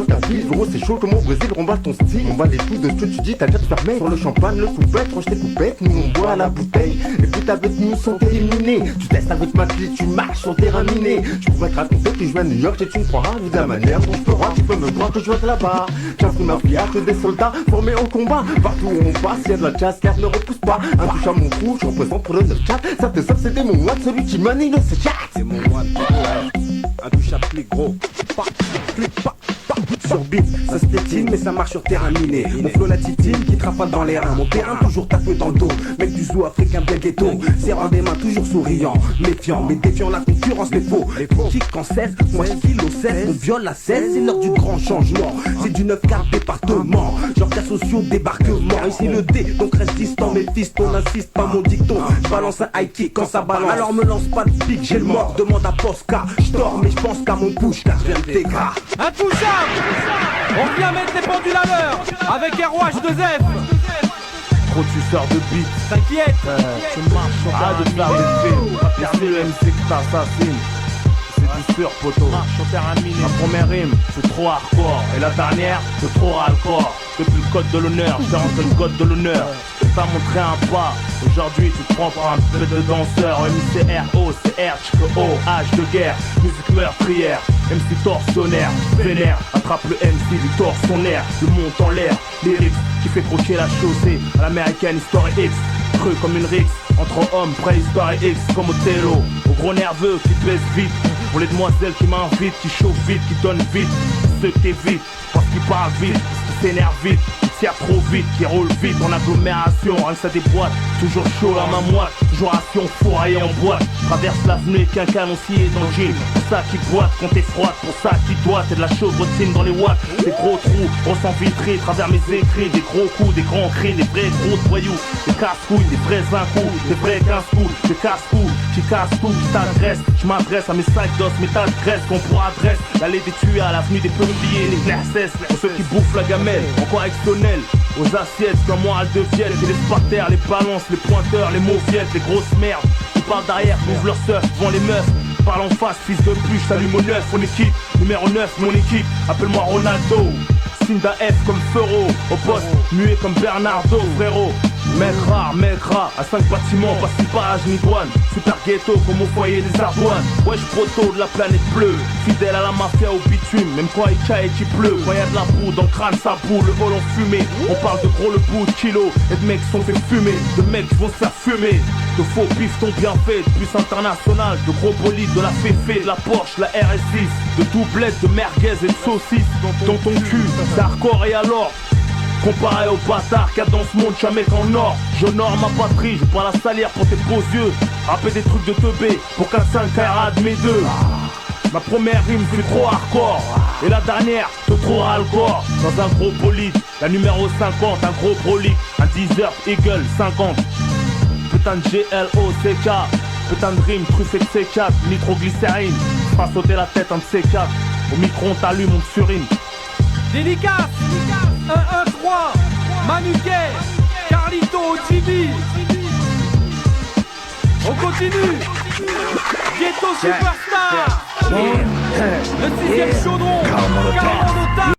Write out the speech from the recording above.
Ta vie, gros, c'est chaud comme au Brésil, on bat ton style. On bat les coups de ce que tu dis, t'as déjà te fermé. Sur le champagne, le coupette, range tes coupettes, nous on boit à la bouteille. Les putes avec nous sont éliminées. Tu testes avec ma clé, tu marches sur terrain miné. Je pourrais te raconter que je viens de New York et tu me croiras. Vu de la manière dont je te rends, tu peux me croire que je viens de là-bas. J'ai appris ma fille que des soldats formés au combat. Partout où on passe, y'a de la chasse, car ne repousse pas. Un touche à mon cou, je représente pour le 9-4. Ça te sauve, c'était mon watt, celui qui manie le C4. C'est mon watt, un touche à plus gros. Pas, clic, pas. Sur beat, ça se tétine mais ça marche sur terrain miné. Mon flow la titine qui trapale dans les reins. Mon terrain toujours tapé dans le dos. Mec du zoo africain bien ghetto. Serrant des mains toujours souriant. Méfiant mais défiant la concurrence les faux. Kick en 16, moi je kilo 16. On viole la 16, c'est l'heure du grand changement. C'est du 9-4 département. Genre cas sociaux débarquement. Ici le D donc reste distant. Mes fistons n'insiste pas mon dicton. Je balance un high kick quand ça balance. Alors me lance pas de pique, j'ai le mort. Demande à Posca. Je dors mais je pense qu'à mon push car je viens de TK. Intouchable. On vient mettre les pendules à l'heure avec ROH2F. Gros tu sors de beat. T'inquiète. Tu marches sur terrain de faire des films. C'est le MC que t'assassines. C'est du sûr poteau. Ma première rime, c'est trop hardcore. Et la dernière, c'est trop hardcore. Depuis le code de l'honneur, je t'ai rentré le code de l'honneur. Je t'ai montré un pas. Aujourd'hui tu te prends pour un peu de danseur. MCRO, CR, O, H de guerre. Musique meurtrière, MC torsionnaire. Vénère, attrape le MC du torsionnaire. Le monte en l'air, lyrics qui fait croquer la chaussée. À l'américaine History X, creux comme une rixe. Entre hommes, préhistoire X comme Othello. Au gros nerveux qui baisse vite. Pour les demoiselles qui m'invitent, qui chauffent vite, qui donnent vite. Ceux qui évitent, parce qu'ils parlent vite, qui s'énervent vite, qui tirent trop vite, qui roulent vite en agglomération. Rien que ça déboîte, toujours chaud à ma moite, toujours assis en fourré en boîte. Traverse l'avenue avec un canoncier dans le jean. Pour ça qui boite quand t'es froide, pour ça qui doit. T'es de la chauvrotine dans les watts. Des gros trous, ressens vitré, travers mes écrits. Des gros coups, des grands cris, des vrais gros voyous. Des casse-couilles, des vrais coups, des vrais 15 coups, des casse-coups, qui cassent tout, qui t'agressent. Je m'adresse à mes sacs d'os, métal graisse, qu'on pour adresse. L'allée des tués à l'avenue des pompiers, les glaces. Pour ceux qui bouffent la gamelle, en correctionnel. Aux assiettes, comme moi, de vielle, qui laissent par terre les balances, les pointeurs, les mauviettes, les grosses merdes. Qui parlent derrière, ouvrent leur surf, devant les meufs. Parle en face, fils de pute, salut mon 9, mon équipe. Numéro 9, mon équipe, appelle-moi Ronaldo. Sinda F comme Fero, au poste, muet comme Bernardo, frérot. Mec rare, à 5 bâtiments, pas 6 pages ni douane. Super ghetto comme au foyer des Ardoines. Wesh proto de la planète bleue, fidèle à la mafia au bitume. Même quand il caille et qu'il pleut, quand y'a de la boue dans le crâne ça boue, le volant fumé. On parle de gros le bout de kilo, et de mecs qui sont fait fumer. De mecs qui vont se faire fumer, de faux pistons bien faits, de puce internationale, de gros bolides, de la Féfé, de la Porsche, la RS6. De doublette, de merguez et de saucisses dans ton cul, c'est hardcore et alors. Comparé aux bâtards qu'il y a dans ce monde, jamais qu'en or. J'honore ma patrie, je vais pas la salir pour tes beaux yeux. Rapper des trucs de teubé pour qu'un 5 de mes deux. Ma première rime fut trop hardcore. Et la dernière, c'est trop hardcore. Dans un gros bolide, la numéro 50, un gros brolique. Un 10h Eagle 50. Putain de GLOCK. Putain de rime truffée de C4. Nitroglycérine, fera sauter la tête un de C4. Au micro on t'allume, on te surine. Délicat 1-1-3 Manuquet Carlito Chibi. On continue. Ghetto Superstar. Le 6ème chaudron. Carmona